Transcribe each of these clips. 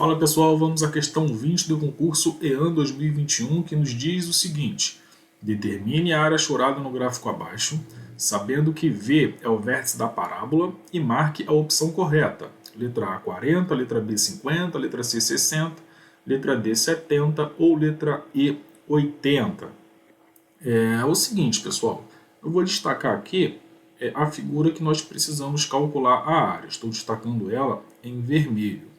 Fala pessoal, vamos à questão 20 do concurso EAN 2021, que nos diz o seguinte: determine a área achorada no gráfico abaixo, sabendo que V é o vértice da parábola, e marque a opção correta. Letra A 40, letra B 50, letra C 60, letra D 70 ou letra E 80. É o seguinte, pessoal, eu vou destacar aqui a figura que nós precisamos calcular a área. Estou destacando ela em vermelho.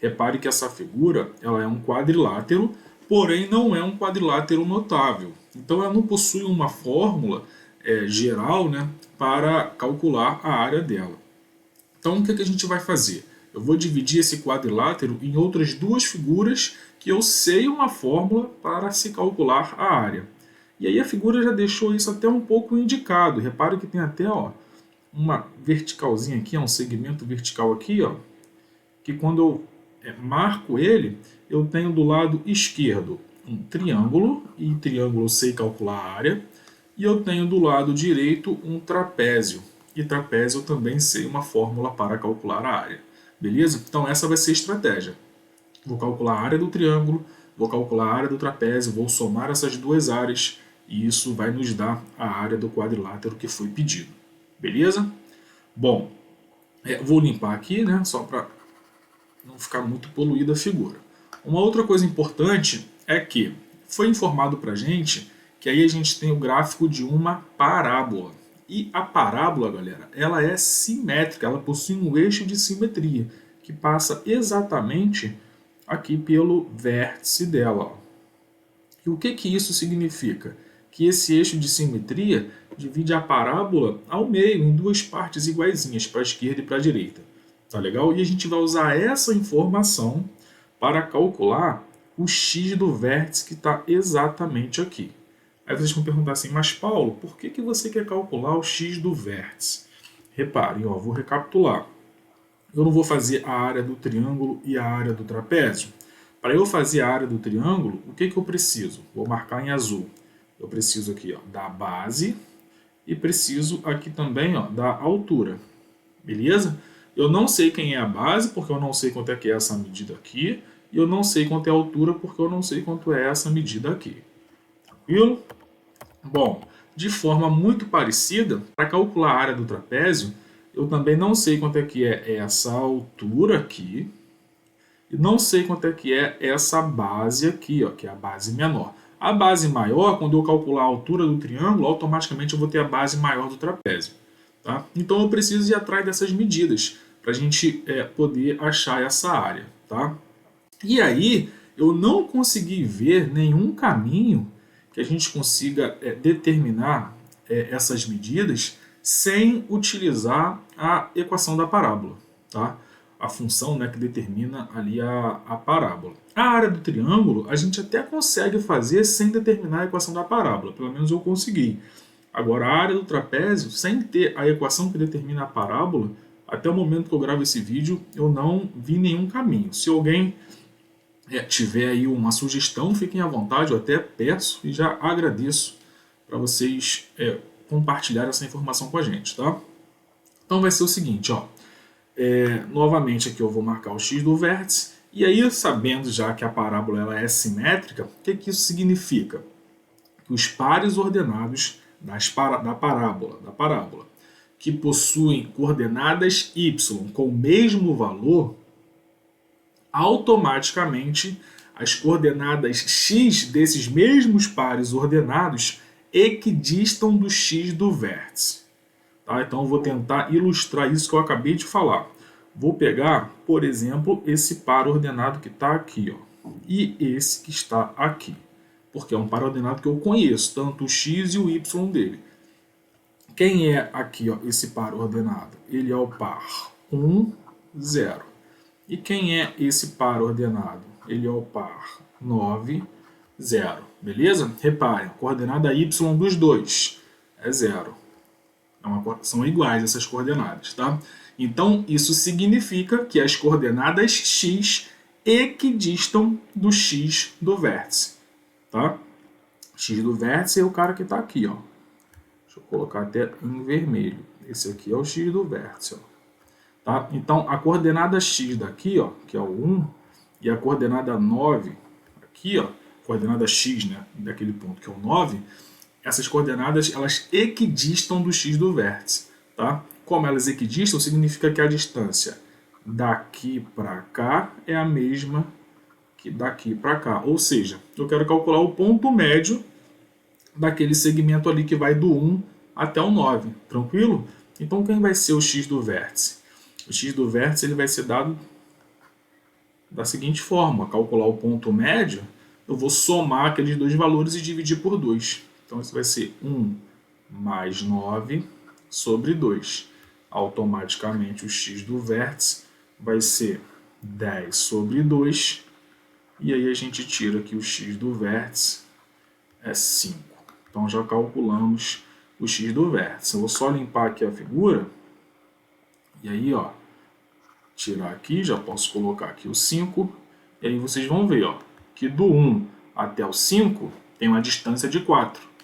Repare que essa figura ela é um quadrilátero, porém não é um quadrilátero notável. Então ela não possui uma fórmula geral, né, para calcular a área dela. Então o que a gente vai fazer? Eu vou dividir esse quadrilátero em outras duas figuras que eu sei uma fórmula para se calcular a área. E aí a figura já deixou isso até um pouco indicado. Repare que tem até uma verticalzinha aqui, um segmento vertical aqui, que quando eu marco ele, eu tenho do lado esquerdo um triângulo, e triângulo eu sei calcular a área, e eu tenho do lado direito um trapézio, e trapézio eu também sei uma fórmula para calcular a área. Beleza? Então essa vai ser a estratégia. Vou calcular a área do triângulo, vou calcular a área do trapézio, vou somar essas duas áreas, e isso vai nos dar a área do quadrilátero que foi pedido. Beleza? Bom, vou limpar aqui, né, só para não ficar muito poluída a figura. Uma outra coisa importante é que foi informado para a gente que aí a gente tem o gráfico de uma parábola. E a parábola, galera, ela é simétrica, ela possui um eixo de simetria, que passa exatamente aqui pelo vértice dela. E o que isso significa? Que esse eixo de simetria divide a parábola ao meio, em duas partes iguaizinhas, para a esquerda e para a direita. Tá legal? E a gente vai usar essa informação para calcular o x do vértice que está exatamente aqui. Aí vocês vão perguntar assim, mas Paulo, por que você quer calcular o x do vértice? Reparem, vou recapitular. Eu não vou fazer a área do triângulo e a área do trapézio. Para eu fazer a área do triângulo, o que eu preciso? Vou marcar em azul. Eu preciso aqui da base e preciso aqui também da altura. Beleza? Eu não sei quem é a base, porque eu não sei quanto é que é essa medida aqui. E eu não sei quanto é a altura, porque eu não sei quanto é essa medida aqui. Tranquilo? Bom, de forma muito parecida, para calcular a área do trapézio, eu também não sei quanto é que é essa altura aqui. E não sei quanto é que é essa base aqui, que é a base menor. A base maior, quando eu calcular a altura do triângulo, automaticamente eu vou ter a base maior do trapézio. Tá? Então eu preciso ir atrás dessas medidas para a gente poder achar essa área. Tá? E aí eu não consegui ver nenhum caminho que a gente consiga determinar essas medidas sem utilizar a equação da parábola. Tá? A função, né, que determina ali a parábola. A área do triângulo a gente até consegue fazer sem determinar a equação da parábola, pelo menos eu consegui. Agora, a área do trapézio, sem ter a equação que determina a parábola, até o momento que eu gravo esse vídeo, eu não vi nenhum caminho. Se alguém tiver aí uma sugestão, fiquem à vontade, eu até peço e já agradeço para vocês compartilharem essa informação com a gente, tá? Então vai ser o seguinte, novamente aqui eu vou marcar o x do vértice, e aí sabendo já que a parábola ela é simétrica, o que isso significa? Que os pares ordenados da parábola que possuem coordenadas y com o mesmo valor, automaticamente as coordenadas x desses mesmos pares ordenados equidistam do x do vértice. Tá? Então eu vou tentar ilustrar isso que eu acabei de falar. Vou pegar, por exemplo, esse par ordenado que está aqui, e esse que está aqui, porque é um par ordenado que eu conheço, tanto o x e o y dele. Quem é aqui esse par ordenado? Ele é o par 1, 0. E quem é esse par ordenado? Ele é o par 9, 0. Beleza? Reparem, a coordenada y dos dois é 0. São iguais essas coordenadas, tá? Então, isso significa que as coordenadas x equidistam do x do vértice, tá? X do vértice é o cara que está aqui, Deixa eu colocar até em vermelho. Esse aqui é o x do vértice, Tá? Então, a coordenada x daqui, que é o 1, e a coordenada 9, aqui, ó, coordenada x, né, daquele ponto que é o 9, essas coordenadas elas equidistam do x do vértice. Tá? Como elas equidistam, significa que a distância daqui para cá é a mesma que daqui para cá. Ou seja, eu quero calcular o ponto médio daquele segmento ali que vai do 1 até o 9. Tranquilo? Então, quem vai ser o x do vértice? O x do vértice ele vai ser dado da seguinte forma. Calcular o ponto médio, eu vou somar aqueles dois valores e dividir por 2. Então, isso vai ser 1 mais 9 sobre 2. Automaticamente, o x do vértice vai ser 10 sobre 2. E aí a gente tira que o x do vértice é 5. Então, já calculamos o x do vértice. Eu vou só limpar aqui a figura. E aí, ó, tirar aqui, já posso colocar aqui o 5. E aí vocês vão ver, ó, que do 1 até o 5 tem uma distância de 4.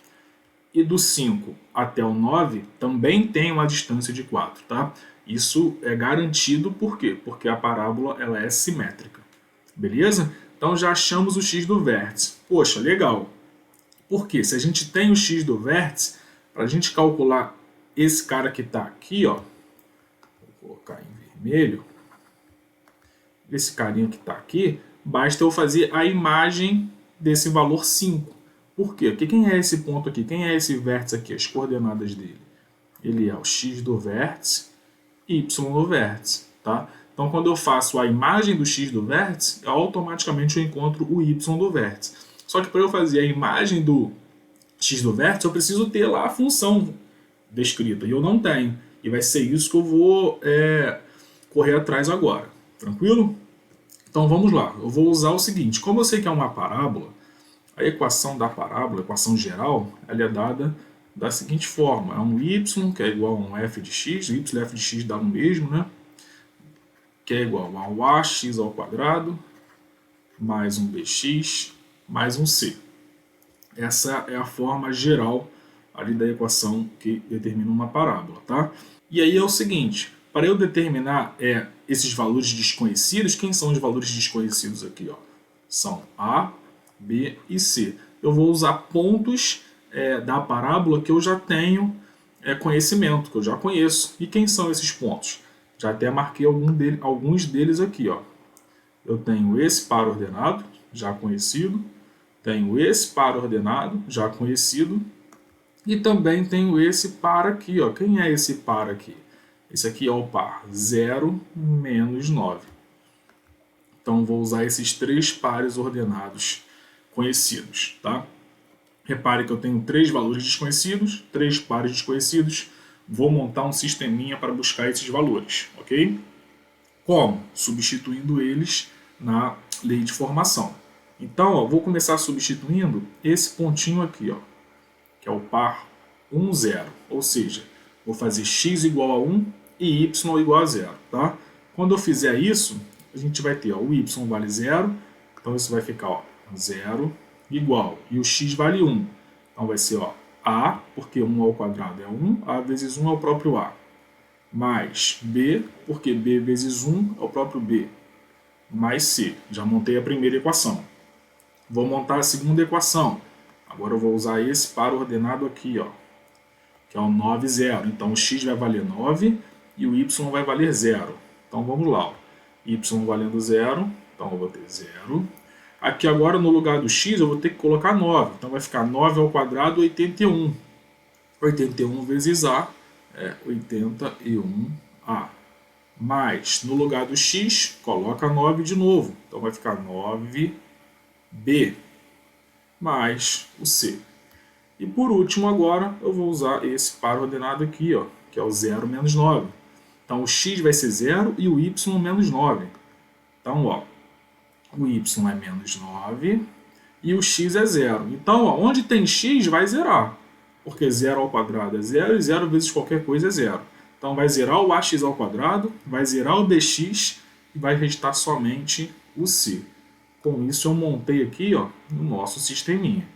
E do 5 até o 9 também tem uma distância de 4, tá? Isso é garantido por quê? Porque a parábola ela é simétrica. Beleza? Então já achamos o x do vértice. Poxa, legal. Porque se a gente tem o x do vértice, para a gente calcular esse cara que está aqui, ó, vou colocar em vermelho, esse carinha que está aqui, basta eu fazer a imagem desse valor 5. Por quê? Porque quem é esse ponto aqui? Quem é esse vértice aqui? As coordenadas dele. Ele é o x do vértice e y do vértice. Tá? Então, quando eu faço a imagem do x do vértice, automaticamente eu encontro o y do vértice. Só que para eu fazer a imagem do x do vértice, eu preciso ter lá a função descrita. E eu não tenho. E vai ser isso que eu vou correr atrás agora. Tranquilo? Então vamos lá. Eu vou usar o seguinte. Como eu sei que é uma parábola, a equação da parábola, a equação geral, ela é dada da seguinte forma. É um y, que é igual a um f de x. Y e f de x dá no mesmo, né? Que é igual ao ax ao quadrado, mais um bx, mais um c. Essa é a forma geral ali da equação que determina uma parábola, tá? E aí é o seguinte, para eu determinar esses valores desconhecidos, quem são os valores desconhecidos aqui? Ó? São A, B e C. Eu vou usar pontos da parábola que eu já tenho conhecimento, que eu já conheço. E quem são esses pontos? Já até marquei alguns deles aqui. Ó. Eu tenho esse par ordenado, já conhecido. Tenho esse par ordenado, já conhecido. E também tenho esse par aqui. Ó. Quem é esse par aqui? Esse aqui é o par 0 menos 9. Então, vou usar esses três pares ordenados conhecidos. Tá? Repare que eu tenho três valores desconhecidos, três pares desconhecidos. Vou montar um sisteminha para buscar esses valores. Ok? Como? Substituindo eles na lei de formação. Então, ó, vou começar substituindo esse pontinho aqui, ó, que é o par 1, 0. Ou seja, vou fazer x igual a 1 e y igual a 0. Tá? Quando eu fizer isso, a gente vai ter ó, o y vale 0, então isso vai ficar ó, 0 igual, e o x vale 1. Então vai ser ó, a, porque 1 ao quadrado é 1, a vezes 1 é o próprio a, mais b, porque b vezes 1 é o próprio b, mais c. Já montei a primeira equação. Vou montar a segunda equação. Agora eu vou usar esse par ordenado aqui, ó, que é o 9, 0. Então o x vai valer 9 e o y vai valer 0. Então vamos lá. Ó. Y valendo 0, então eu vou ter 0. Aqui agora no lugar do x eu vou ter que colocar 9. Então vai ficar 9 ao quadrado, 81. 81 vezes a é 81a. Mais, no lugar do x, coloca 9 de novo. Então vai ficar 9b mais o c. E por último agora eu vou usar esse par ordenado aqui, ó, que é o 0 menos 9. Então o x vai ser 0 e o y menos 9. Então ó, o y é menos 9 e o x é 0. Então ó, onde tem x vai zerar, porque 0 ao quadrado é 0 e 0 vezes qualquer coisa é 0. Então vai zerar o ax ao quadrado, vai zerar o bx e vai restar somente o c. Com isso eu montei aqui ó, no nosso sisteminha.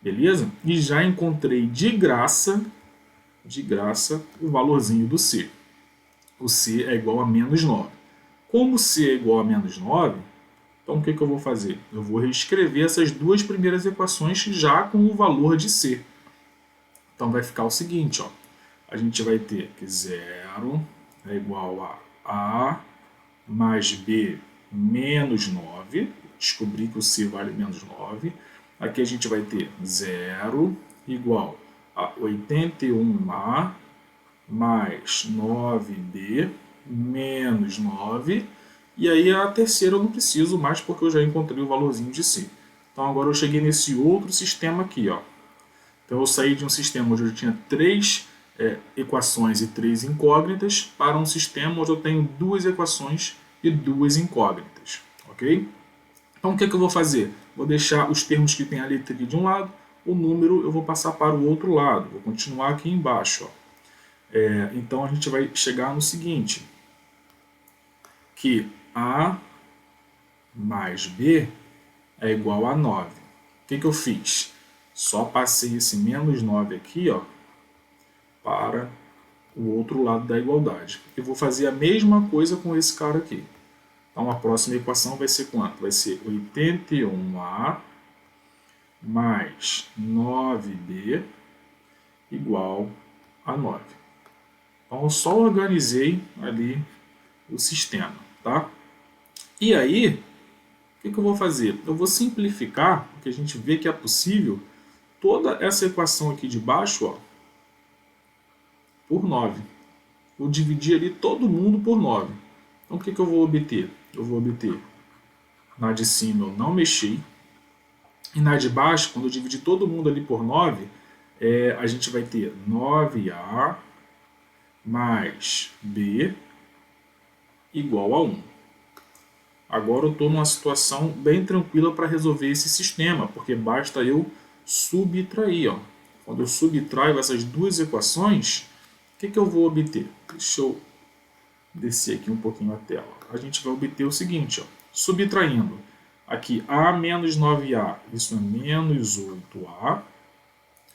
Beleza? E já encontrei de graça o valorzinho do c. O c é igual a menos 9. Como c é igual a menos 9, Então o que eu vou fazer? Eu vou reescrever essas duas primeiras equações já com o valor de C. Então vai ficar o seguinte, ó. A gente vai ter que 0 é igual a mais B menos 9. Descobri que o C vale menos 9. Aqui a gente vai ter 0 igual a 81A mais 9B menos 9. E aí a terceira eu não preciso mais porque eu já encontrei o valorzinho de C. Então agora eu cheguei nesse outro sistema aqui, ó. Então eu saí de um sistema onde eu tinha 3 equações e 3 incógnitas para um sistema onde eu tenho 2 equações e 2 incógnitas. Ok? Então o que eu vou fazer? Vou deixar os termos que tem a letra aqui de um lado, o número eu vou passar para o outro lado. Vou continuar aqui embaixo. Ó. Então a gente vai chegar no seguinte, que A mais B é igual a 9. O que eu fiz? Só passei esse menos 9 aqui, ó, para o outro lado da igualdade. Eu vou fazer a mesma coisa com esse cara aqui. Então a próxima equação vai ser quanto? Vai ser 81A mais 9B igual a 9. Então eu só organizei ali o sistema, tá? E aí, o que eu vou fazer? Eu vou simplificar, porque a gente vê que é possível, toda essa equação aqui de baixo, ó, por 9. Vou dividir ali todo mundo por 9. Então o que eu vou obter? Eu vou obter, na de cima eu não mexi, e na de baixo, quando eu dividir todo mundo ali por 9, a gente vai ter 9A mais B igual a 1. Agora eu estou numa situação bem tranquila para resolver esse sistema, porque basta eu subtrair. Ó. Quando eu subtraio essas duas equações, o que eu vou obter? Deixa eu descer aqui um pouquinho a tela. A gente vai obter o seguinte, ó, subtraindo aqui A menos 9A, isso é menos 8A,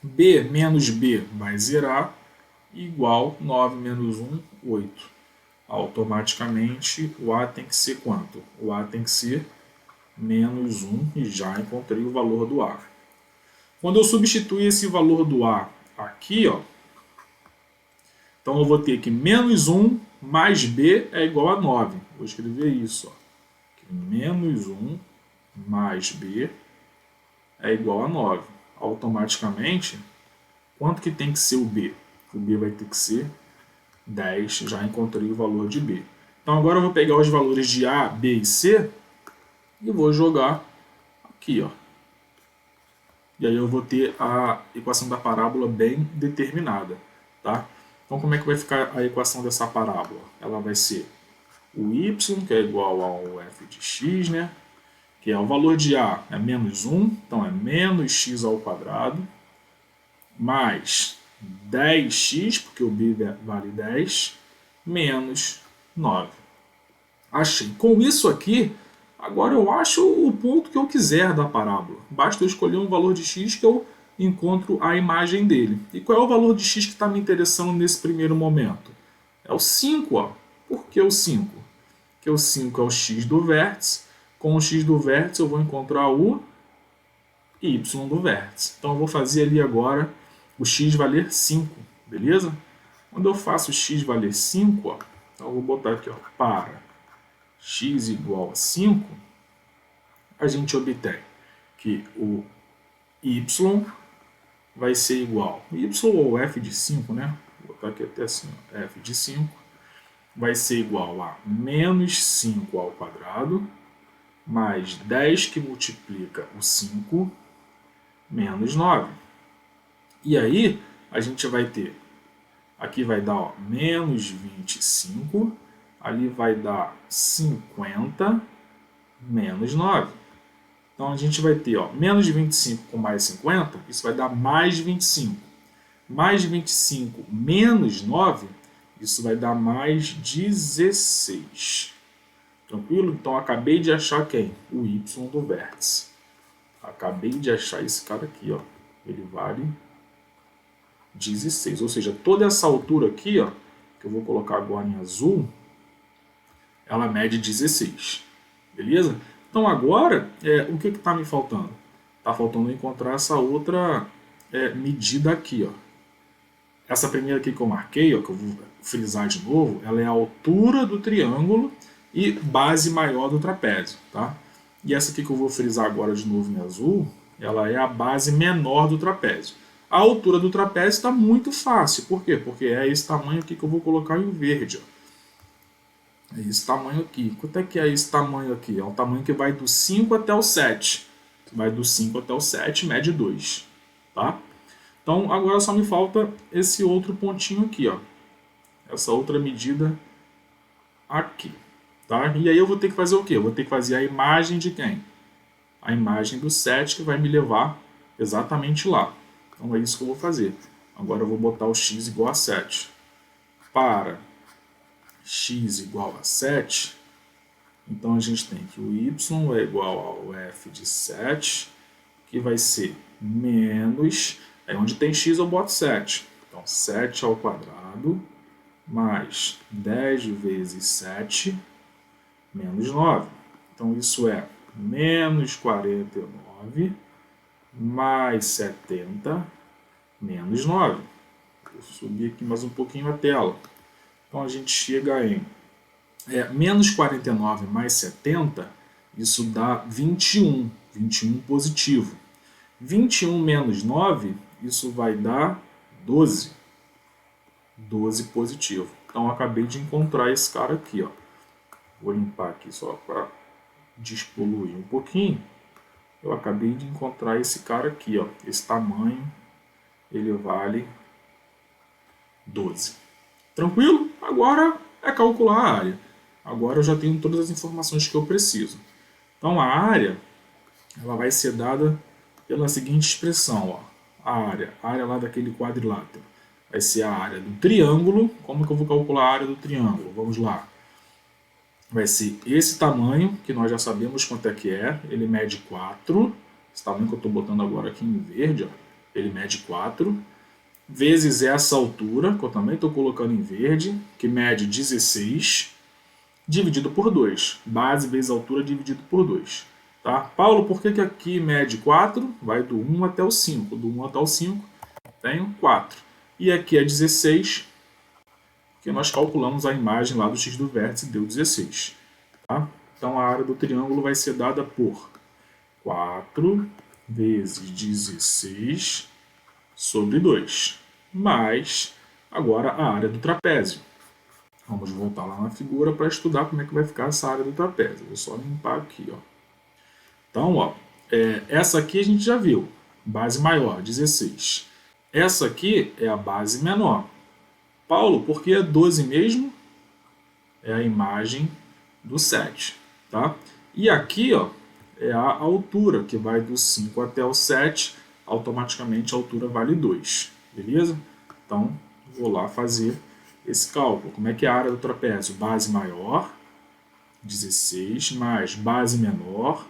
B menos B vai zerar, igual 9 menos 1, 8. Automaticamente o A tem que ser quanto? O A tem que ser menos 1 e já encontrei o valor do A. Quando eu substituir esse valor do A aqui, ó, então eu vou ter que menos 1 mais B é igual a 9. Vou escrever isso. Ó. Menos 1 mais B é igual a 9. Automaticamente, quanto que tem que ser o B? O B vai ter que ser 10, já encontrei o valor de B. Então agora eu vou pegar os valores de A, B e C e vou jogar aqui, ó. E aí eu vou ter a equação da parábola bem determinada, tá? Então como é que vai ficar a equação dessa parábola? Ela vai ser o y, que é igual ao f de x, né? Que é o valor de A é menos 1, então é menos x ao quadrado, mais 10x, porque o b vale 10, menos 9. Achei. Com isso aqui, agora eu acho o ponto que eu quiser da parábola. Basta eu escolher um valor de x que eu encontro a imagem dele. E qual é o valor de x que está me interessando nesse primeiro momento? É o 5. Ó. Por que o 5? Porque o 5 é o x do vértice. Com o x do vértice eu vou encontrar o y do vértice. Então eu vou fazer ali agora o x valer 5, beleza? Quando eu faço o x valer 5, ó, então eu vou botar aqui, ó, para x igual a 5, a gente obtém que o y vai ser igual, y ou f de 5, né? Vou botar aqui até assim, ó, f de 5, vai ser igual a menos 5 ao quadrado, mais 10 que multiplica o 5, menos 9. E aí, a gente vai ter, aqui vai dar ó, menos 25, ali vai dar 50, menos 9. Então, a gente vai ter ó, menos 25 com mais 50, isso vai dar mais 25. Mais 25 menos 9, isso vai dar mais 16. Tranquilo? Então, acabei de achar quem? O y do vértice. Acabei de achar esse cara aqui, ó. Ele vale 16. Ou seja, toda essa altura aqui, ó, que eu vou colocar agora em azul, ela mede 16. Beleza? Então agora, o que está me faltando? Está faltando encontrar essa outra medida aqui. Ó. Essa primeira aqui que eu marquei, ó, que eu vou frisar de novo, ela é a altura do triângulo e base maior do trapézio. Tá? E essa aqui que eu vou frisar agora de novo em azul, ela é a base menor do trapézio. A altura do trapézio está muito fácil. Por quê? Porque é esse tamanho aqui que eu vou colocar em verde. Ó. É esse tamanho aqui. Quanto é que é esse tamanho aqui? É um tamanho que vai do 5 até o 7. Vai do 5 até o 7, mede 2. Tá? Então agora só me falta esse outro pontinho aqui. Ó. Essa outra medida aqui. Tá? E aí eu vou ter que fazer o quê? Eu vou ter que fazer a imagem de quem? A imagem do 7 que vai me levar exatamente lá. Então é isso que eu vou fazer. Agora eu vou botar o x igual a 7. Para x igual a 7, então a gente tem que o y é igual ao f de 7, que vai ser menos, onde tem x eu boto 7. Então 7 ao quadrado mais 10 vezes 7 menos 9. Então isso é menos 49 mais 70 menos 9. Vou subir aqui mais um pouquinho a tela. Então a gente chega em menos 49 mais 70, isso dá 21. 21 positivo. 21 menos 9, isso vai dar 12. 12 positivo. Então eu acabei de encontrar esse cara aqui. Ó. Vou limpar aqui só para despoluir um pouquinho. Eu acabei de encontrar esse cara aqui. Ó. Esse tamanho, ele vale 12. Tranquilo? Agora é calcular a área. Agora eu já tenho todas as informações que eu preciso. Então a área, ela vai ser dada pela seguinte expressão. Ó. A área lá daquele quadrilátero vai ser a área do triângulo. Como que eu vou calcular a área do triângulo? Vamos lá. Vai ser esse tamanho, que nós já sabemos quanto é que é. Ele mede 4. Esse tamanho que eu estou botando agora aqui em verde, ó, ele mede 4. Vezes essa altura, que eu também estou colocando em verde, que mede 16, dividido por 2. Base vezes altura dividido por 2. Tá? Paulo, por que aqui mede 4? Vai do 1 até o 5. Do 1 até o 5, tenho 4. E aqui é 16, porque nós calculamos a imagem lá do x do vértice e deu 16. Tá? Então a área do triângulo vai ser dada por 4 vezes 16 sobre 2, mais agora a área do trapézio. Vamos voltar lá na figura para estudar como é que vai ficar essa área do trapézio. Vou só limpar aqui. Ó. Então, ó, essa aqui a gente já viu, base maior, 16. Essa aqui é a base menor. Paulo, por que é 12 mesmo? É a imagem do 7. Tá? E aqui ó, é a altura, que vai do 5 até o 7, automaticamente a altura vale 2. Beleza? Então, vou lá fazer esse cálculo. Como é que é a área do trapézio? Base maior, 16, mais base menor,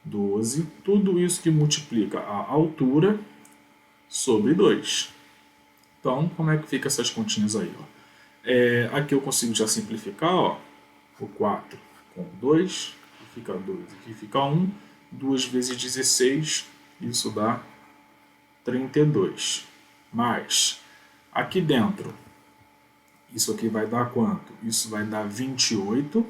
12. Tudo isso que multiplica a altura sobre 2. Então, como é que fica essas continhas aí? Ó? Aqui eu consigo já simplificar. Ó, o 4 com 2, aqui fica 2, aqui fica 1. 2 vezes 16, isso dá 32. Mais, aqui dentro, isso aqui vai dar quanto? Isso vai dar 28.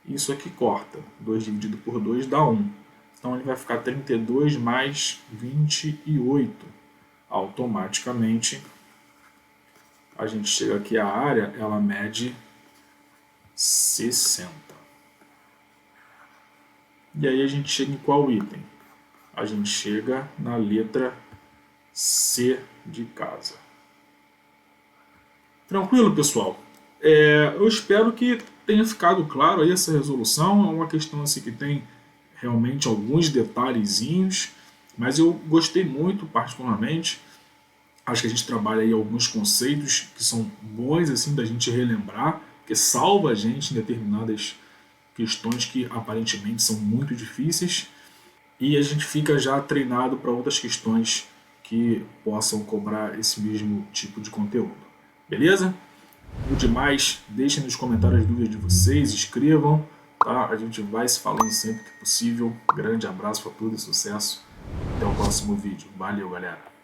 Isso aqui corta. 2 dividido por 2 dá 1. Então ele vai ficar 32 mais 28. Automaticamente, a gente chega aqui, a área, ela mede 60. E aí a gente chega em qual item? A gente chega na letra C de casa. Tranquilo, pessoal? Eu espero que tenha ficado claro aí essa resolução. É uma questão assim que tem realmente alguns detalhezinhos, mas eu gostei muito, particularmente. Acho que a gente trabalha aí alguns conceitos que são bons assim da gente relembrar, que salva a gente em determinadas questões que aparentemente são muito difíceis, e a gente fica já treinado para outras questões que possam cobrar esse mesmo tipo de conteúdo. Beleza? O demais, deixem nos comentários as dúvidas de vocês, escrevam, tá? A gente vai se falando sempre que possível. Grande abraço para tudo e sucesso. Até o próximo vídeo. Valeu, galera!